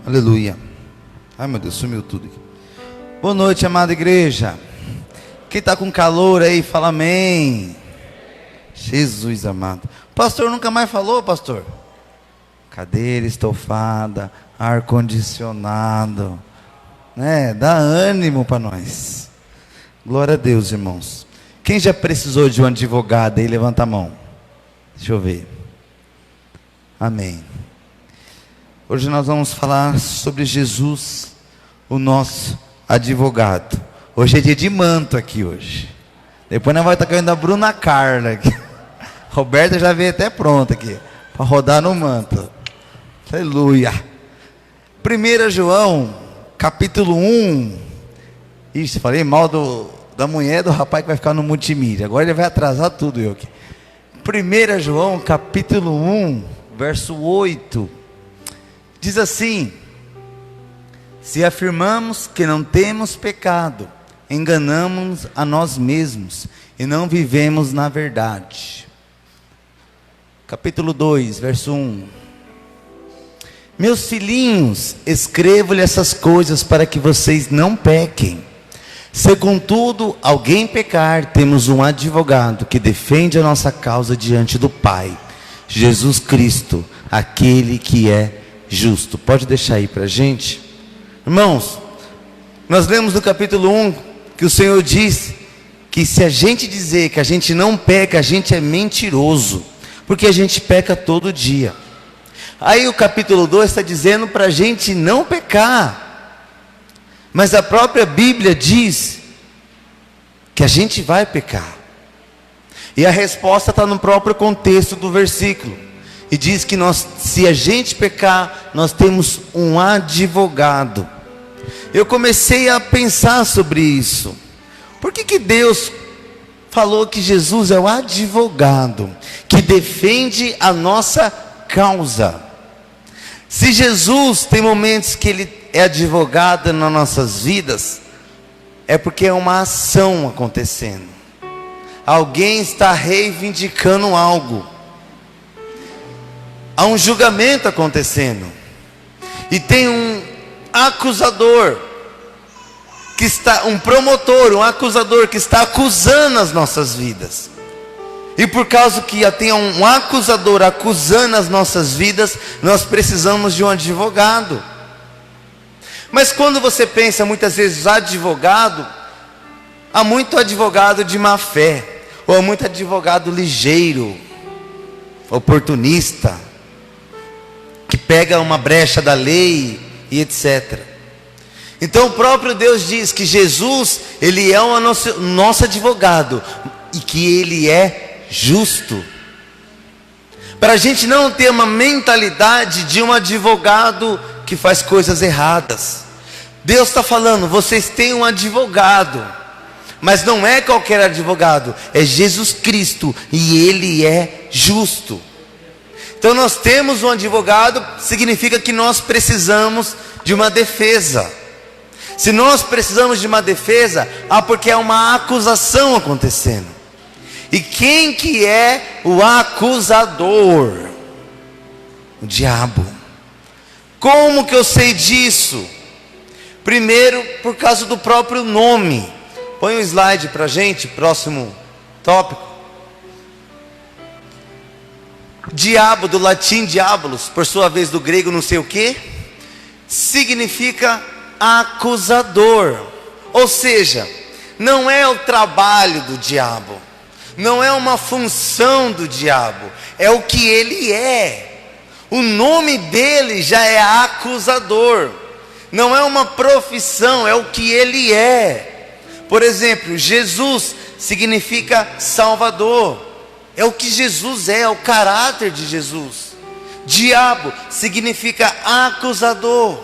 Aleluia. Ai meu Deus, sumiu tudo aqui. Boa noite, amada igreja. Quem está com calor aí, fala amém. Jesus amado. Pastor nunca mais falou, pastor? Cadeira estofada, ar-condicionado, né? Dá ânimo para nós. Glória a Deus, irmãos. Quem já precisou de um advogado aí, levanta a mão. Deixa eu ver. Amém. Hoje nós vamos falar sobre Jesus, o nosso advogado. Hoje é dia de manto aqui hoje. Depois nós vamos estar caindo a Bruna Carla aqui. Roberta já veio até pronta aqui, para rodar no manto. Aleluia. 1 João, capítulo 1. Ixi, falei mal da mulher do rapaz que vai ficar no multimídia. Agora ele vai atrasar tudo eu aqui. 1 João, capítulo 1, verso 8. Diz assim: se afirmamos que não temos pecado, enganamos a nós mesmos e não vivemos na verdade. Capítulo 2, verso 1. Meus filhinhos, escrevo-lhe essas coisas para que vocês não pequem. Se contudo alguém pecar, temos um advogado que defende a nossa causa diante do Pai, Jesus Cristo, aquele que é justo. Pode deixar aí para a gente. Irmãos, nós lemos no capítulo 1 que o Senhor diz que se a gente dizer que a gente não peca, a gente é mentiroso, porque a gente peca todo dia. Aí o capítulo 2 está dizendo para a gente não pecar, mas a própria Bíblia diz que a gente vai pecar, e a resposta está no próprio contexto do versículo. E diz que se a gente pecar, nós temos um advogado. Eu comecei a pensar sobre isso. Por que Deus falou que Jesus é o advogado que defende a nossa causa? Se Jesus tem momentos que Ele é advogado nas nossas vidas, é porque é uma ação acontecendo. Alguém está reivindicando algo. Há um julgamento acontecendo, e tem um acusador, um promotor, um acusador que está acusando as nossas vidas. E por causa que tem um acusador acusando as nossas vidas, nós precisamos de um advogado. Mas quando você pensa muitas vezes advogado, há muito advogado de má fé, ou há muito advogado ligeiro, oportunista, que pega uma brecha da lei e etc. Então o próprio Deus diz que Jesus, Ele é o nosso advogado, e que Ele é justo. Para a gente não ter uma mentalidade de um advogado que faz coisas erradas. Deus está falando, vocês têm um advogado, mas não é qualquer advogado, é Jesus Cristo, e Ele é justo. Então nós temos um advogado, significa que nós precisamos de uma defesa. Se nós precisamos de uma defesa, porque é uma acusação acontecendo. E quem que é o acusador? O diabo. Como que eu sei disso? Primeiro, por causa do próprio nome. Põe um slide para a gente, próximo tópico. Diabo, do latim diabolos, por sua vez do grego não sei o que, significa acusador. Ou seja, não é o trabalho do diabo, não é uma função do diabo, é o que ele é. O nome dele já é acusador, não é uma profissão, é o que ele é. Por exemplo, Jesus significa salvador, é o que Jesus é o caráter de Jesus. Diabo significa acusador.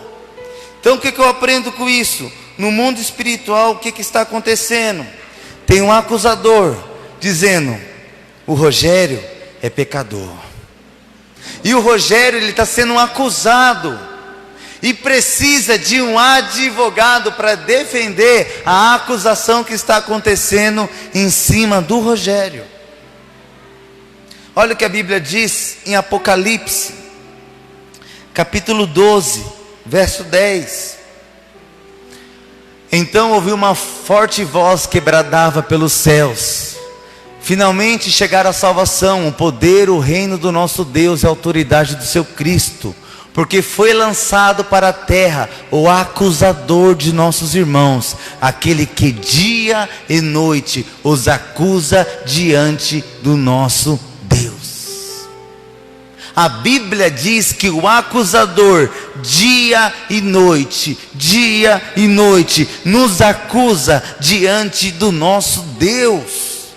Então o que eu aprendo com isso? No mundo espiritual, o que está acontecendo? Tem um acusador dizendo: o Rogério é pecador. E o Rogério, ele está sendo acusado, e precisa de um advogado para defender a acusação que está acontecendo em cima do Rogério. Olha o que a Bíblia diz em Apocalipse, capítulo 12, verso 10. Então ouvi uma forte voz que bradava pelos céus: finalmente chegará a salvação, o poder, o reino do nosso Deus e a autoridade do seu Cristo, porque foi lançado para a terra o acusador de nossos irmãos, aquele que dia e noite os acusa diante do nosso Deus. A Bíblia diz que o acusador dia e noite nos acusa diante do nosso Deus.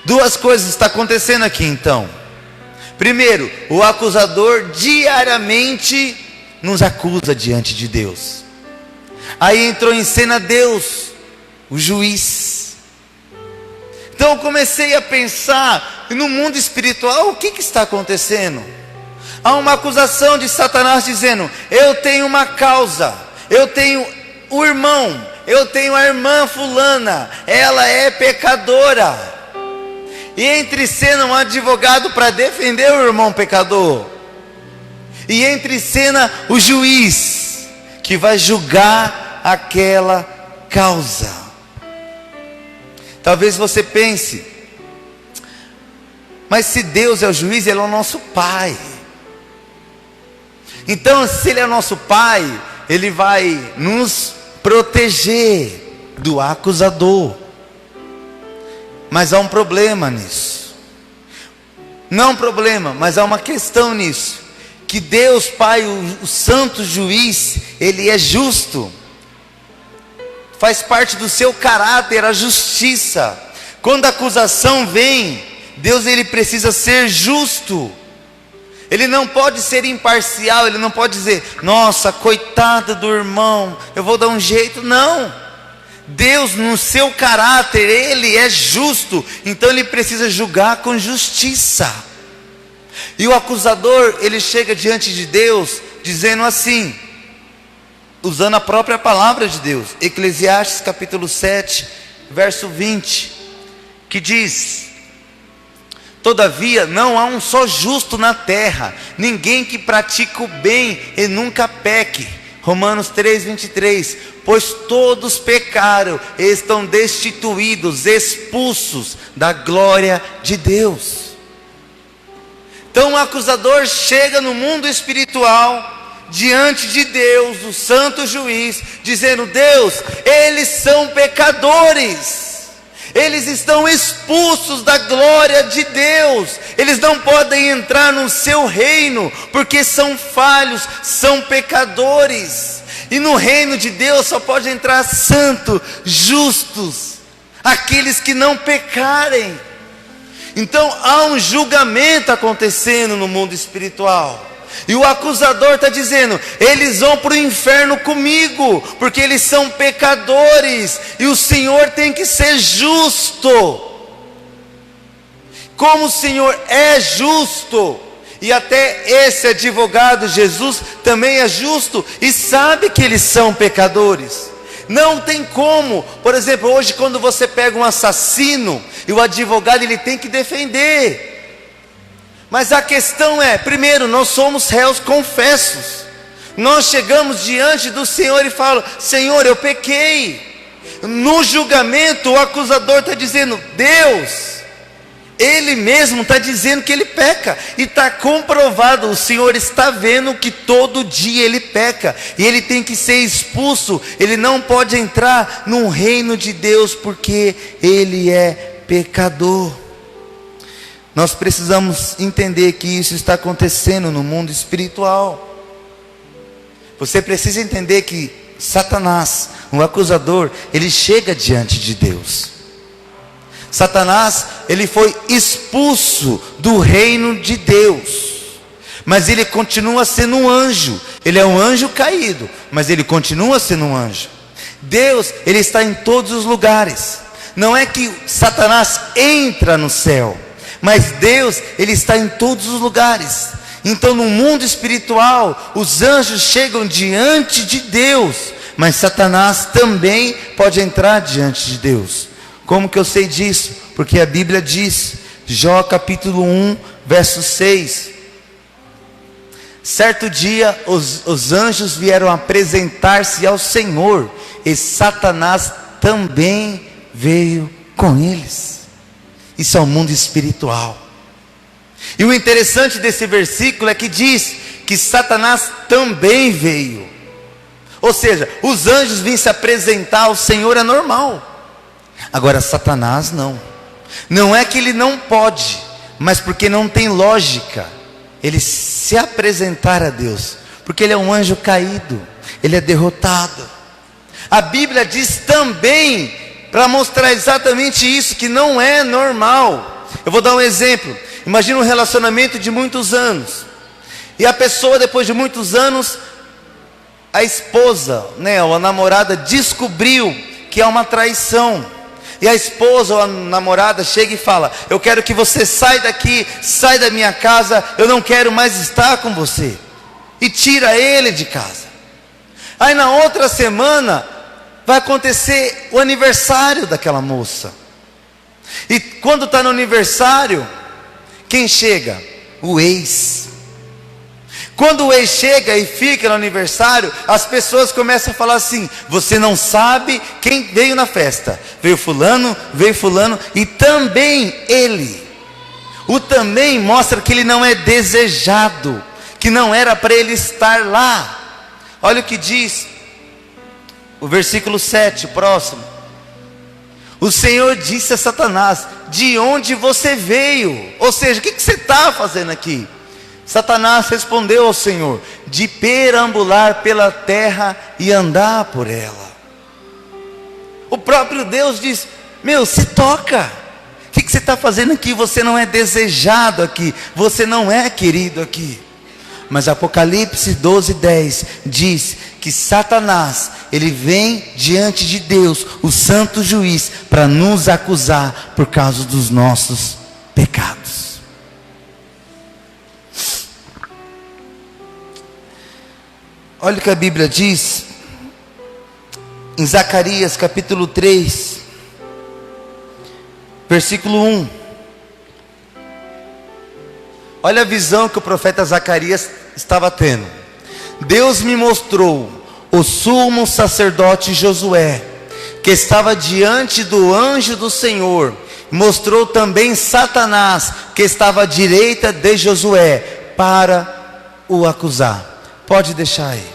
Duas coisas estão acontecendo aqui então. Primeiro, o acusador diariamente nos acusa diante de Deus. Aí entrou em cena Deus, o juiz. Então eu comecei a pensar no mundo espiritual, o que está acontecendo? Há uma acusação de Satanás dizendo: eu tenho uma causa, eu tenho o irmão, eu tenho a irmã fulana, ela é pecadora. E entre cena um advogado para defender o irmão pecador. E entre cena o juiz que vai julgar aquela causa. Talvez você pense: mas se Deus é o juiz, Ele é o nosso Pai. Então, se Ele é o nosso Pai, Ele vai nos proteger do acusador. Mas há um problema nisso. Não um problema, mas há uma questão nisso. Que Deus Pai, o santo juiz, Ele é justo. Faz parte do seu caráter a justiça. Quando a acusação vem, Deus ele precisa ser justo. Ele não pode ser imparcial. Ele não pode dizer: nossa, coitado do irmão, eu vou dar um jeito. Não. Deus no seu caráter, Ele é justo. Então Ele precisa julgar com justiça. E o acusador, ele chega diante de Deus dizendo assim, usando a própria palavra de Deus, Eclesiastes capítulo 7, verso 20, que diz: todavia não há um só justo na terra, ninguém que pratique o bem e nunca peque. Romanos 3, 23, pois todos pecaram e estão destituídos, expulsos da glória de Deus. Então o acusador chega no mundo espiritual, diante de Deus, o santo juiz, dizendo: Deus, eles são pecadores, eles estão expulsos da glória de Deus, eles não podem entrar no seu reino, porque são falhos, são pecadores. E no reino de Deus só pode entrar santos, justos, aqueles que não pecarem. Então há um julgamento acontecendo no mundo espiritual. E o acusador está dizendo: eles vão para o inferno comigo, porque eles são pecadores, e o Senhor tem que ser justo. Como o Senhor é justo, e até esse advogado Jesus também é justo, e sabe que eles são pecadores. Não tem como, por exemplo, hoje quando você pega um assassino, e o advogado ele tem que defender. Mas a questão é, primeiro, nós somos réus confessos. Nós chegamos diante do Senhor e falamos: Senhor, eu pequei. No julgamento o acusador está dizendo: Deus, ele mesmo está dizendo que ele peca, e está comprovado, o Senhor está vendo que todo dia ele peca, e ele tem que ser expulso, ele não pode entrar no reino de Deus, porque ele é pecador. Nós precisamos entender que isso está acontecendo no mundo espiritual. Você precisa entender que Satanás, o acusador, ele chega diante de Deus. Satanás, ele foi expulso do reino de Deus, mas ele continua sendo um anjo. Ele é um anjo caído, mas ele continua sendo um anjo. Deus, ele está em todos os lugares. Não é que Satanás entra no céu, mas Deus, ele está em todos os lugares. Então no mundo espiritual, os anjos chegam diante de Deus, mas Satanás também pode entrar diante de Deus. Como que eu sei disso? Porque a Bíblia diz, Jó capítulo 1, verso 6: Certo dia, os anjos vieram apresentar-se ao Senhor, e Satanás também veio com eles. Isso é o mundo espiritual. E o interessante desse versículo é que diz que Satanás também veio. Ou seja, os anjos vêm se apresentar ao Senhor, é normal. Agora Satanás não. Não é que ele não pode, mas porque não tem lógica ele se apresentar a Deus, porque ele é um anjo caído, ele é derrotado. A Bíblia diz também, para mostrar exatamente isso, que não é normal. Eu vou dar um exemplo. Imagina um relacionamento de muitos anos, e a pessoa, depois de muitos anos, a esposa, ou a namorada, descobriu que há uma traição. E a esposa ou a namorada chega e fala: eu quero que você saia daqui, sai da minha casa, eu não quero mais estar com você. E tira ele de casa. Aí na outra semana vai acontecer o aniversário daquela moça. E quando está no aniversário, quem chega? O ex. Quando o ex chega e fica no aniversário, as pessoas começam a falar assim: você não sabe quem veio na festa. Veio fulano e também ele. O também mostra que ele não é desejado, que não era para ele estar lá. Olha o que diz o versículo 7, próximo. O Senhor disse a Satanás: de onde você veio? Ou seja, o que você está fazendo aqui? Satanás respondeu ao Senhor: de perambular pela terra e andar por ela. O próprio Deus diz: se toca. O que você está fazendo aqui? Você não é desejado aqui, você não é querido aqui. Mas Apocalipse 12:10 diz que Satanás, ele vem diante de Deus, o santo juiz, para nos acusar por causa dos nossos pecados. Olha o que a Bíblia diz em Zacarias capítulo 3, versículo 1. Olha a visão que o profeta Zacarias estava tendo. Deus me mostrou o sumo sacerdote Josué, que estava diante do anjo do Senhor. Mostrou também Satanás, que estava à direita de Josué, para o acusar. Pode deixar aí.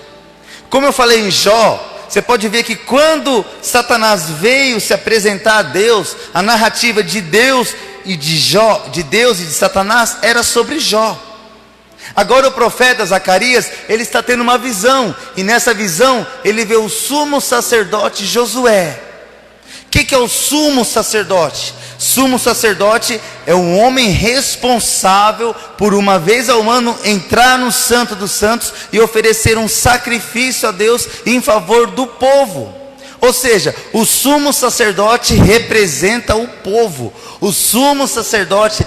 Como eu falei em Jó, você pode ver que quando Satanás veio se apresentar a Deus, a narrativa de Deus e de Deus e de Satanás era sobre Jó. Agora o profeta Zacarias, ele está tendo uma visão, e nessa visão ele vê o sumo sacerdote Josué. O que é o sumo sacerdote? Sumo sacerdote é um homem responsável por uma vez ao ano entrar no Santo dos Santos e oferecer um sacrifício a Deus em favor do povo. Ou seja, o sumo sacerdote representa o povo. O sumo sacerdote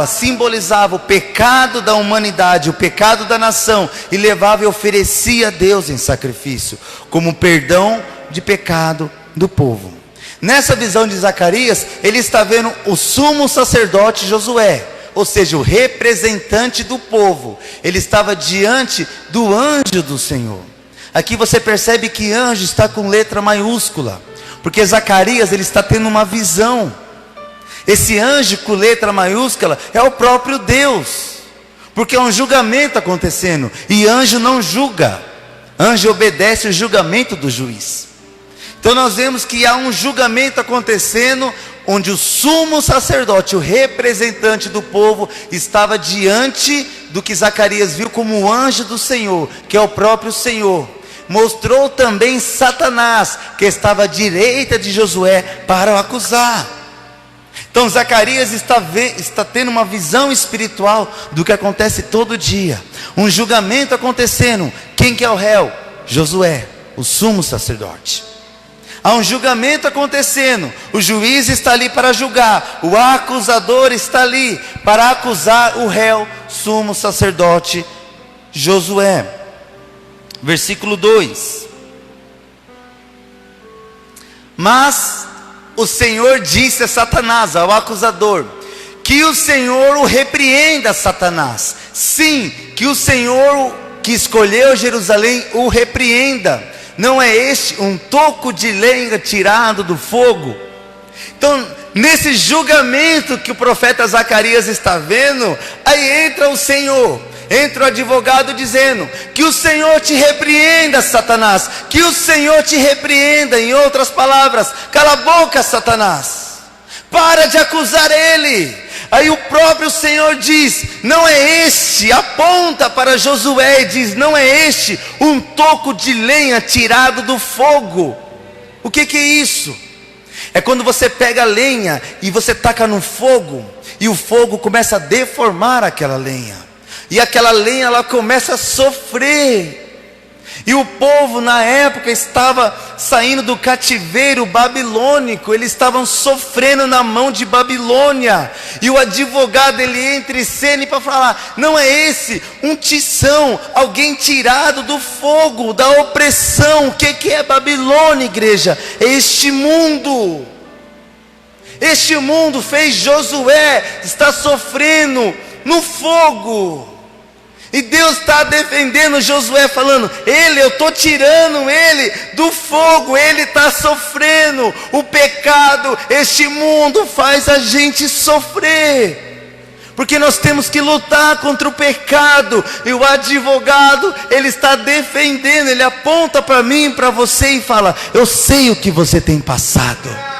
simbolizava o pecado da humanidade, o pecado da nação, e levava e oferecia a Deus em sacrifício, como perdão de pecado do povo. Nessa visão de Zacarias, ele está vendo o sumo sacerdote Josué, ou seja, o representante do povo. Ele estava diante do anjo do Senhor. Aqui você percebe que anjo está com letra maiúscula, porque Zacarias, ele está tendo uma visão. Esse anjo com letra maiúscula é o próprio Deus, porque é um julgamento acontecendo, e anjo não julga, anjo obedece o julgamento do juiz. Então nós vemos que há um julgamento acontecendo, onde o sumo sacerdote, o representante do povo, estava diante do que Zacarias viu como o anjo do Senhor, que é o próprio Senhor. Mostrou também Satanás, que estava à direita de Josué, para o acusar. Então Zacarias está tendo uma visão espiritual do que acontece todo dia. Um julgamento acontecendo. Quem que é o réu? Josué, o sumo sacerdote. Há um julgamento acontecendo, o juiz está ali para julgar, o acusador está ali para acusar o réu, sumo sacerdote Josué. Versículo 2. Mas o Senhor disse a Satanás, ao acusador, que o Senhor o repreenda, Satanás. Sim, que o Senhor que escolheu Jerusalém o repreenda. Não é este um toco de lenha tirado do fogo? Então, nesse julgamento que o profeta Zacarias está vendo, aí entra o Senhor, entra o advogado dizendo: que o Senhor te repreenda, Satanás, que o Senhor te repreenda. Em outras palavras, cala a boca, Satanás, para de acusar ele. Aí o próprio Senhor diz: não é este, aponta para Josué e diz: não é este um toco de lenha tirado do fogo. O que é isso? É quando você pega a lenha e você taca no fogo, e o fogo começa a deformar aquela lenha, e aquela lenha ela começa a sofrer. E o povo na época estava saindo do cativeiro babilônico, eles estavam sofrendo na mão de Babilônia. E o advogado ele entra em cena para falar: não é esse um tição, alguém tirado do fogo, da opressão. O que é Babilônia, igreja? É este mundo. Este mundo fez Josué estar sofrendo no fogo. E Deus está defendendo Josué, falando: eu estou tirando ele do fogo, ele está sofrendo. O pecado, este mundo faz a gente sofrer, porque nós temos que lutar contra o pecado. E o advogado, ele está defendendo, ele aponta para mim, para você e fala: eu sei o que você tem passado.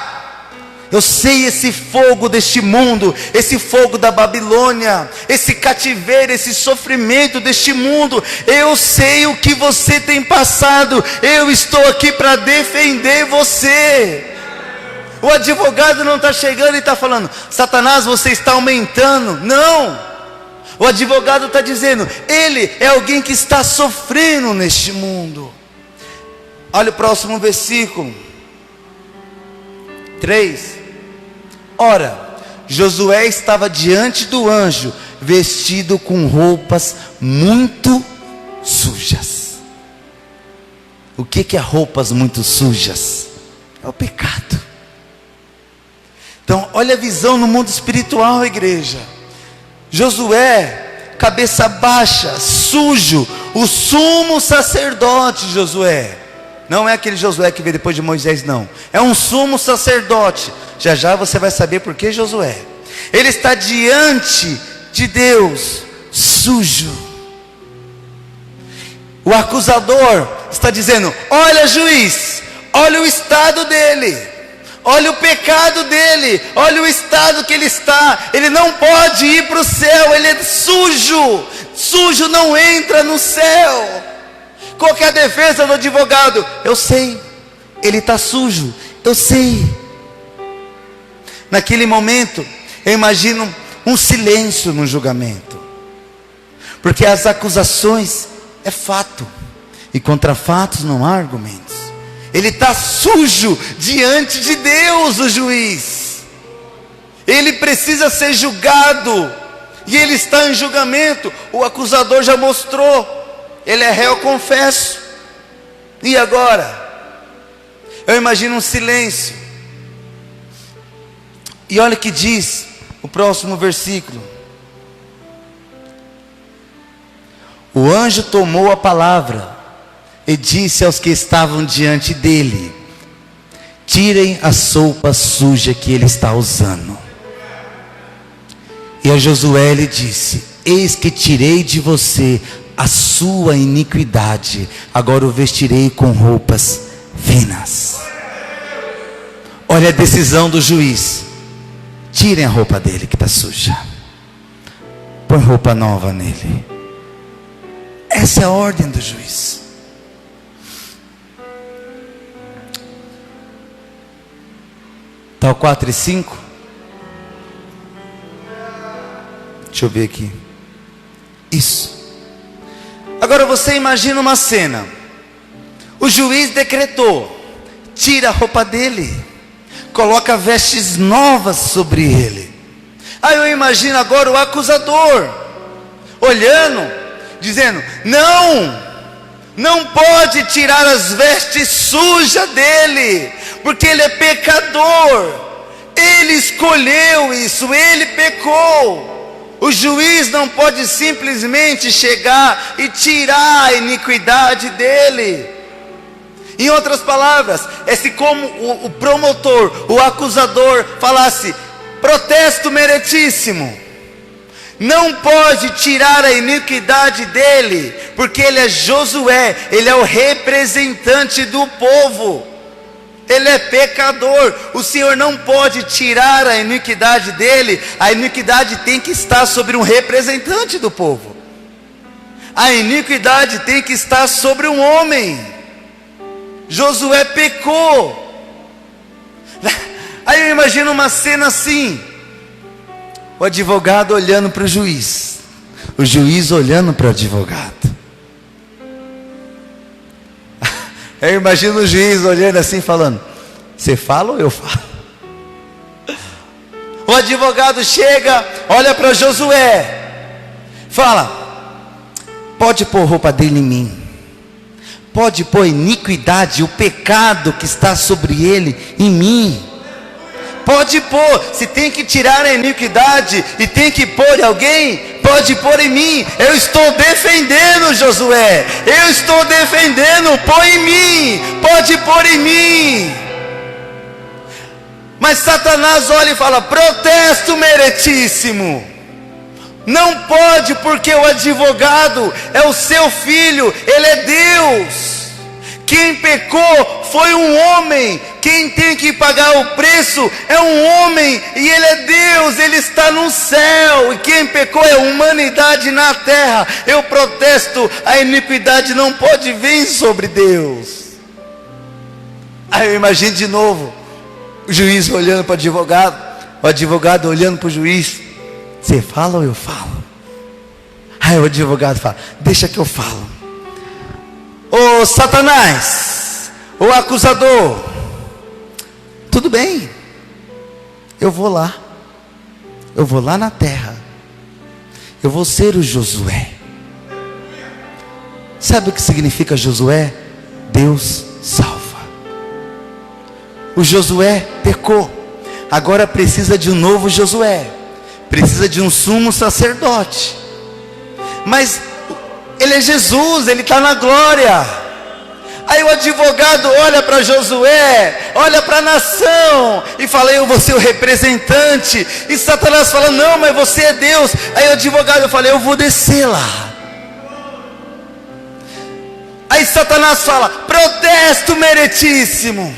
Eu sei esse fogo deste mundo, esse fogo da Babilônia, esse cativeiro, esse sofrimento deste mundo. Eu sei o que você tem passado. Eu estou aqui para defender você. O advogado não está chegando e está falando: Satanás, você está aumentando. Não. O advogado está dizendo: ele é alguém que está sofrendo neste mundo. Olha o próximo versículo 3. Ora, Josué estava diante do anjo, vestido com roupas muito sujas. O que é roupas muito sujas? É o pecado. Então, olha a visão no mundo espiritual, igreja. Josué, cabeça baixa, sujo, o sumo sacerdote Josué. Não é aquele Josué que veio depois de Moisés, não. É um sumo sacerdote. Já já você vai saber por que Josué. Ele está diante de Deus, sujo. O acusador está dizendo: olha, juiz, olha o estado dele, olha o pecado dele, olha o estado que ele está. Ele não pode ir para o céu, ele é sujo. Sujo não entra no céu. Qual que é a defesa do advogado? Eu sei, ele está sujo, eu sei. Naquele momento, eu imagino um silêncio no julgamento, porque as acusações é fato, e contra fatos não há argumentos. Ele está sujo diante de Deus, o juiz. Ele precisa ser julgado, e ele está em julgamento. O acusador já mostrou: ele é réu confesso. E agora? Eu imagino um silêncio. E olha o que diz o próximo versículo: o anjo tomou a palavra e disse aos que estavam diante dele: tirem a sopa suja que ele está usando. E a Josué lhe disse: eis que tirei de você a sua iniquidade, agora o vestirei com roupas finas. Olha a decisão do juiz: tirem a roupa dele que está suja, põe roupa nova nele. Essa é a ordem do juiz. Está o 4 e 5? Deixa eu ver aqui. Isso. Agora você imagina uma cena. O juiz decretou: tira a roupa dele, coloca vestes novas sobre ele. Aí eu imagino agora o acusador olhando, dizendo: não pode tirar as vestes sujas dele, porque ele é pecador. Ele escolheu isso, ele pecou. O juiz não pode simplesmente chegar e tirar a iniquidade dele. Em outras palavras, é se como o promotor, o acusador falasse: protesto meritíssimo, não pode tirar a iniquidade dele, porque ele é Josué, ele é o representante do povo, ele é pecador. O Senhor não pode tirar a iniquidade dele. A iniquidade tem que estar sobre um representante do povo. A iniquidade tem que estar sobre um homem. Josué pecou. Aí eu imagino uma cena assim: o advogado olhando para o juiz, o juiz olhando para o advogado. Eu imagino o juiz olhando assim, falando: você fala ou eu falo? O advogado chega, olha para Josué, fala: pode pôr roupa dele em mim, pode pôr iniquidade, o pecado que está sobre ele em mim. Pode pôr, se tem que tirar a iniquidade e tem que pôr em alguém, pode pôr em mim. Eu estou defendendo Josué, eu estou defendendo, põe em mim, pode pôr em mim. Mas Satanás olha e fala: protesto meritíssimo, não pode, porque o advogado é o seu filho, ele é Deus. Quem pecou foi um homem, quem tem que pagar o preço é um homem, e ele é Deus, ele está no céu, e quem pecou é a humanidade na terra. Eu protesto, a iniquidade não pode vir sobre Deus. Aí eu imagino de novo o juiz olhando para o advogado olhando para o juiz: você fala ou eu falo? Aí o advogado fala: deixa que eu falo. Ô Satanás, o acusador, tudo bem, eu vou lá na terra, eu vou ser o Josué. Sabe o que significa Josué? Deus salva. O Josué pecou, agora precisa de um novo Josué, precisa de um sumo sacerdote, mas ele é Jesus, ele está na glória. Aí o advogado olha para Josué, olha para a nação e fala: eu vou ser o representante. E Satanás fala: não, mas você é Deus. Aí o advogado fala: eu vou descer lá. Aí Satanás fala: protesto meritíssimo,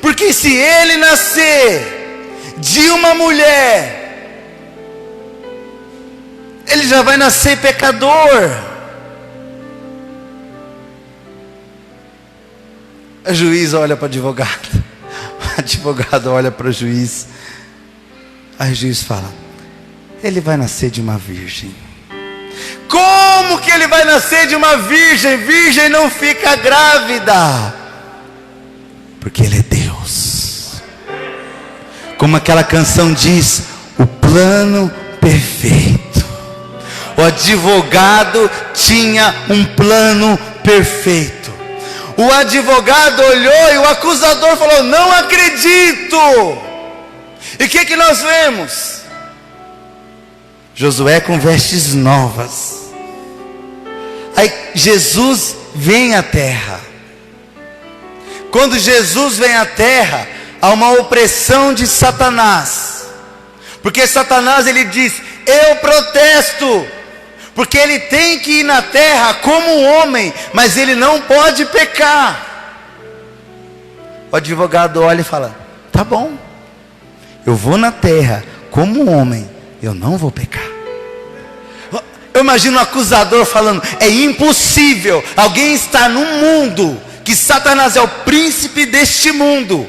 porque se ele nascer de uma mulher, ele já vai nascer pecador. O juiz olha para o advogado olha para o juiz. Aí o juiz fala: ele vai nascer de uma virgem. Como que ele vai nascer de uma virgem? Virgem não fica grávida, porque ele é Deus. Como aquela canção diz, o plano perfeito. O advogado tinha um plano perfeito. O advogado olhou e o acusador falou: não acredito. E o que nós vemos? Josué com vestes novas. Aí Jesus vem à terra. Quando Jesus vem à terra, há uma opressão de Satanás, porque Satanás ele diz: eu protesto, porque ele tem que ir na terra como um homem, mas ele não pode pecar. O advogado olha e fala: tá bom, eu vou na terra como um homem, eu não vou pecar. Eu imagino o acusador falando: é impossível, alguém está num mundo que Satanás é o príncipe deste mundo.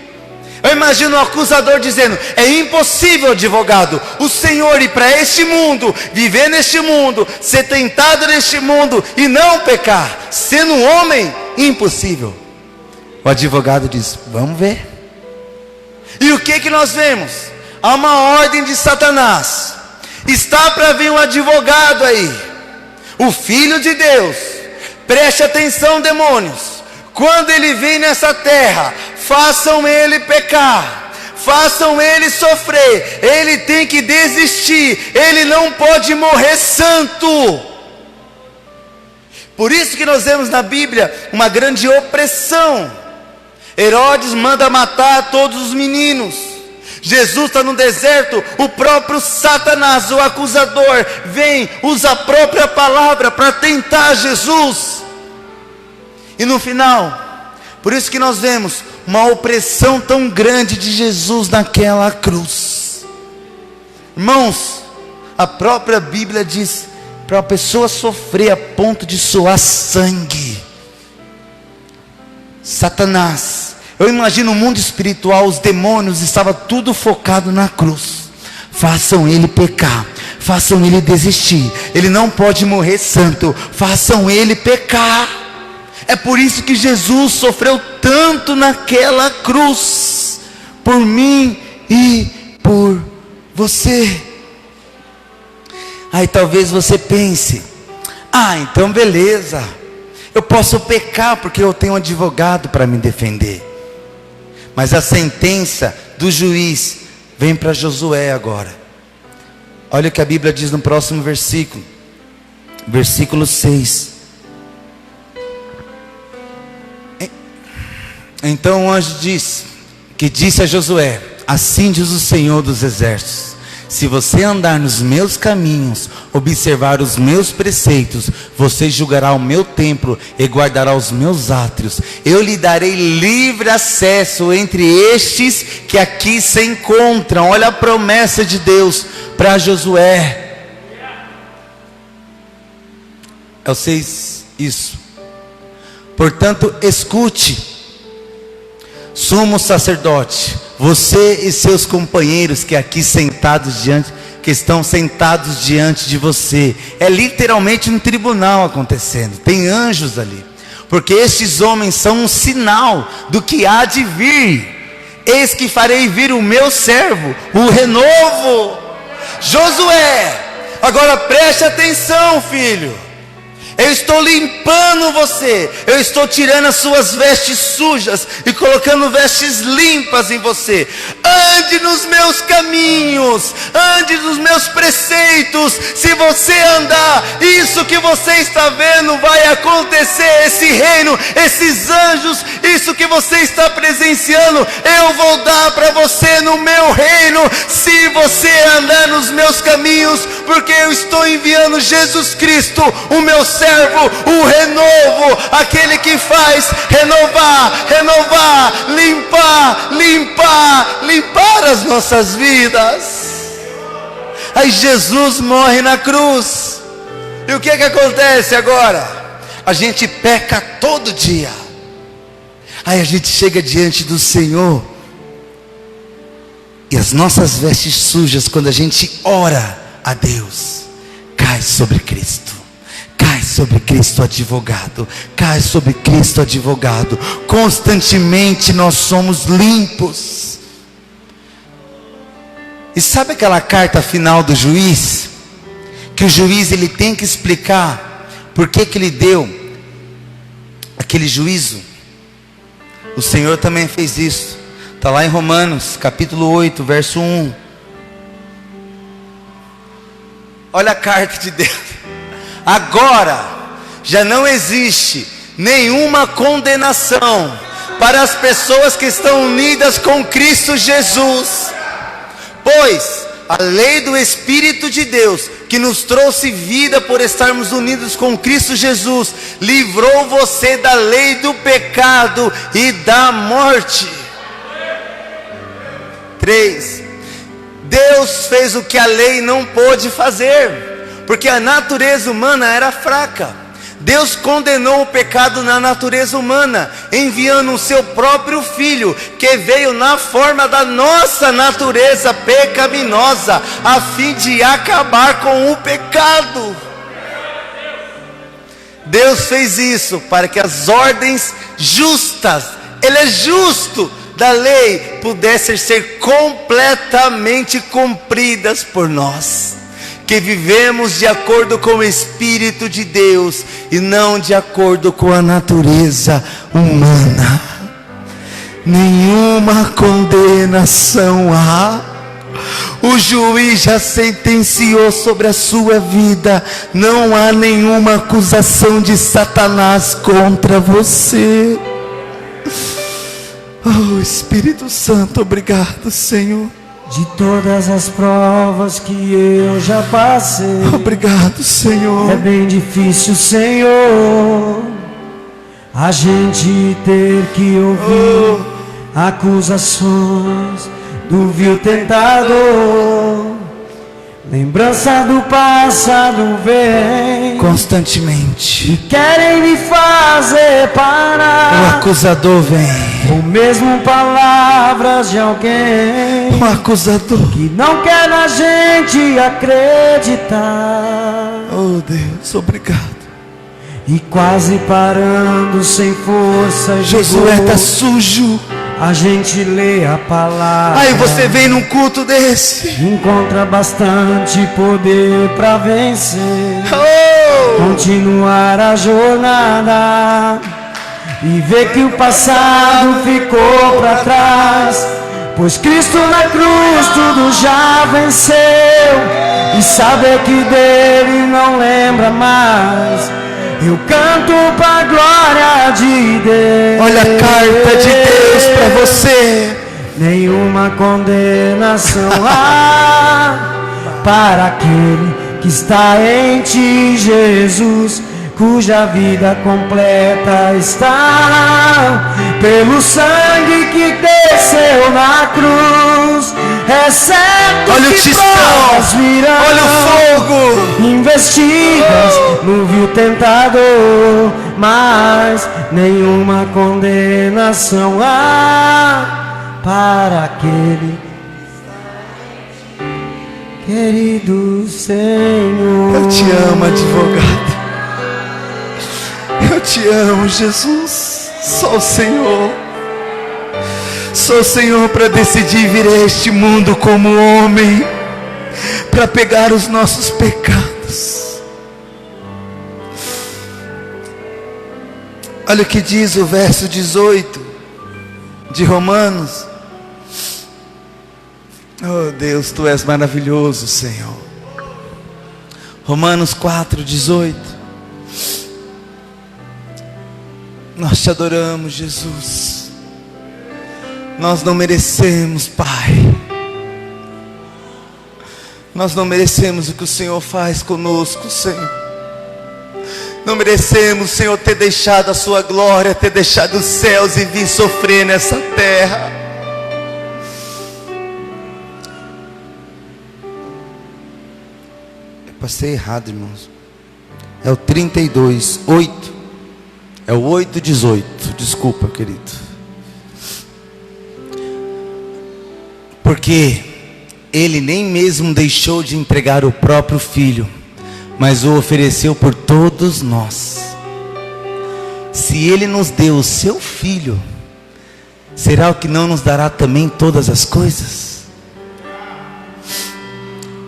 Eu imagino o acusador dizendo: é impossível, advogado, o senhor ir para este mundo, viver neste mundo, ser tentado neste mundo e não pecar, sendo um homem, impossível. O advogado diz: vamos ver. E o que nós vemos? Há uma ordem de Satanás. Está para vir um advogado aí, o Filho de Deus. Preste atenção, demônios. Quando ele vem nessa terra, façam ele pecar, façam ele sofrer, ele tem que desistir, ele não pode morrer santo. Por isso que nós vemos na Bíblia uma grande opressão. Herodes manda matar todos os meninos. Jesus está no deserto, o próprio Satanás, o acusador, vem, usa a própria palavra para tentar Jesus. E no final, por isso que nós vemos uma opressão tão grande de Jesus naquela cruz. Irmãos, a própria Bíblia diz para a pessoa sofrer a ponto de suar sangue. Satanás, eu imagino o mundo espiritual, os demônios, estava tudo focado na cruz. Façam ele pecar, façam ele desistir, ele não pode morrer santo, façam ele pecar. É por isso que Jesus sofreu tanto naquela cruz, por mim e por você. Aí talvez você pense, então beleza, eu posso pecar porque eu tenho um advogado para me defender. Mas a sentença do juiz vem para Josué agora. Olha o que a Bíblia diz no próximo versículo, versículo 6. Então o anjo disse a Josué: assim diz o Senhor dos exércitos, se você andar nos meus caminhos, observar os meus preceitos, você julgará o meu templo e guardará os meus átrios. Eu lhe darei livre acesso entre estes que aqui se encontram. Olha a promessa de Deus para Josué. Eu sei isso. Portanto, escute, sumo sacerdote, você e seus companheiros que aqui estão sentados diante de você. É literalmente um tribunal acontecendo. Tem anjos ali, porque estes homens são um sinal do que há de vir. Eis que farei vir o meu servo, o renovo. Josué, agora preste atenção, filho. Eu estou limpando você, eu estou tirando as suas vestes sujas e colocando vestes limpas em você. Ande nos meus caminhos, ande nos meus preceitos. Se você andar, isso que você está vendo vai acontecer. Esse reino, esses anjos, isso que você está presenciando, eu vou dar para você no meu reino, se você andar nos meus caminhos, porque eu estou enviando Jesus Cristo, o meu servo, o renovo, aquele que faz renovar, limpar as nossas vidas. Aí Jesus morre na cruz, e o que acontece agora? A gente peca todo dia. Aí a gente chega diante do Senhor, e as nossas vestes sujas, quando a gente ora a Deus, cai sobre Cristo. Cai sobre Cristo advogado, cai sobre Cristo advogado. Constantemente nós somos limpos. E sabe aquela carta final do juiz? Que o juiz ele tem que explicar por que ele deu aquele juízo. O Senhor também fez isso. Está lá em Romanos capítulo 8, verso 1. Olha a carta de Deus. Agora já não existe nenhuma condenação para as pessoas que estão unidas com Cristo Jesus, pois a lei do Espírito de Deus, que nos trouxe vida por estarmos unidos com Cristo Jesus, livrou você da lei do pecado e da morte. 3. Deus fez o que a lei não pôde fazer, porque a natureza humana era fraca. Deus condenou o pecado na natureza humana, enviando o seu próprio Filho, que veio na forma da nossa natureza pecaminosa, a fim de acabar com o pecado. Deus fez isso para que as ordens justas, Ele é justo, da lei pudessem ser completamente cumpridas por nós, que vivemos de acordo com o Espírito de Deus e não de acordo com a natureza humana. nenhuma condenação há. O juiz já sentenciou sobre a sua vida. Não há nenhuma acusação de Satanás contra você. Oh, Espírito Santo, obrigado, Senhor. De todas as provas que eu já passei, obrigado, Senhor. É bem difícil, Senhor, a gente ter que ouvir acusações do vil tentador. Lembrança do passado vem constantemente e querem me fazer parar. O acusador vem, ou mesmo palavras de alguém, o acusador que não quer na gente acreditar. Oh Deus, obrigado. E quase parando sem força, Josué está sujo. A gente lê a palavra. Aí você vem num culto desse, encontra bastante poder para vencer, continuar a jornada e ver que o passado ficou para trás, pois Cristo na cruz tudo já venceu, e saber que dele não lembra mais. Eu canto pra glória de Deus. Olha a carta de Deus pra você. Nenhuma condenação há para aquele que está em ti, Jesus, cuja vida completa está pelo sangue que desceu na cruz. Exceto olha que o provas virão, olha o fogo, investidas no vil tentador, mas nenhuma condenação há para aquele querido Senhor. Eu te amo, advogado. Eu te amo, Jesus. Só o Senhor. Só o Senhor para decidir vir a este mundo como homem, para pegar os nossos pecados. Olha o que diz o verso 18 de Romanos. Oh Deus, Tu és maravilhoso, Senhor. Romanos 4:18. Nós Te adoramos, Jesus. Nós não merecemos, Pai. Nós não merecemos o que o Senhor faz conosco, Senhor. Não merecemos, Senhor, ter deixado a Sua glória, ter deixado os céus e vir sofrer nessa terra. Eu passei errado, irmãos. É o 32, 8. É o 8:18. Desculpa, querido. Porque Ele nem mesmo deixou de entregar o próprio Filho, mas o ofereceu por todos nós. Se Ele nos deu o Seu Filho, será o que não nos dará também todas as coisas?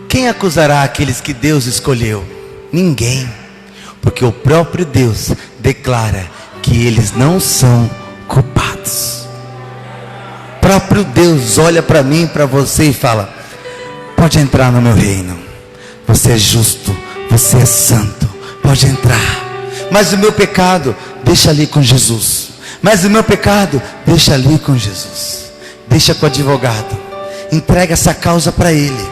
Quem acusará aqueles que Deus escolheu? Ninguém, porque o próprio Deus declara que eles não são culpados. O próprio Deus olha para mim, para você e fala: pode entrar no meu reino, você é justo, você é santo, pode entrar. Mas o meu pecado, deixa ali com Jesus. Mas o meu pecado, deixa ali com Jesus. Deixa com o advogado. Entrega essa causa para Ele.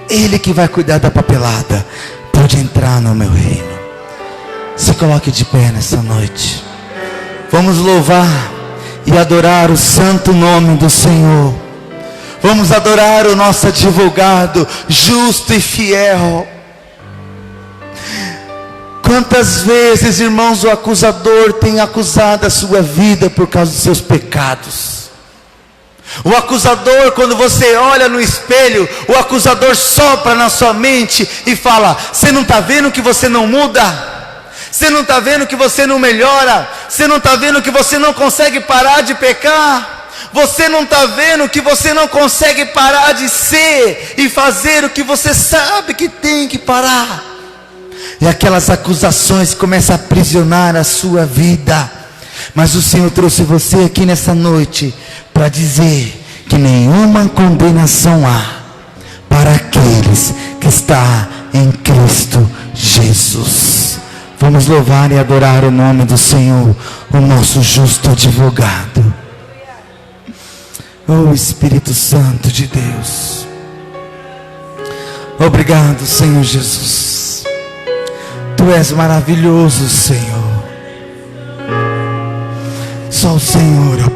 Ele que vai cuidar da papelada. Pode entrar no meu reino. Se coloque de pé nessa noite. Vamos louvar e adorar o santo nome do Senhor. Vamos adorar o nosso advogado, justo e fiel. Quantas vezes, irmãos, o acusador tem acusado a sua vida por causa dos seus pecados. O acusador, quando você olha no espelho, o acusador sopra na sua mente e fala: você não está vendo que você não muda? Você não está vendo que você não melhora? Você não está vendo que você não consegue parar de pecar? Você não está vendo que você não consegue parar de ser e fazer o que você sabe que tem que parar? E aquelas acusações começam a aprisionar a sua vida. Mas o Senhor trouxe você aqui nessa noite para dizer que nenhuma condenação há para aqueles que estão em Cristo Jesus. Vamos louvar e adorar o nome do Senhor, o nosso justo advogado. Oh Espírito Santo de Deus, obrigado, Senhor Jesus. Tu és maravilhoso, Senhor. Só o Senhor,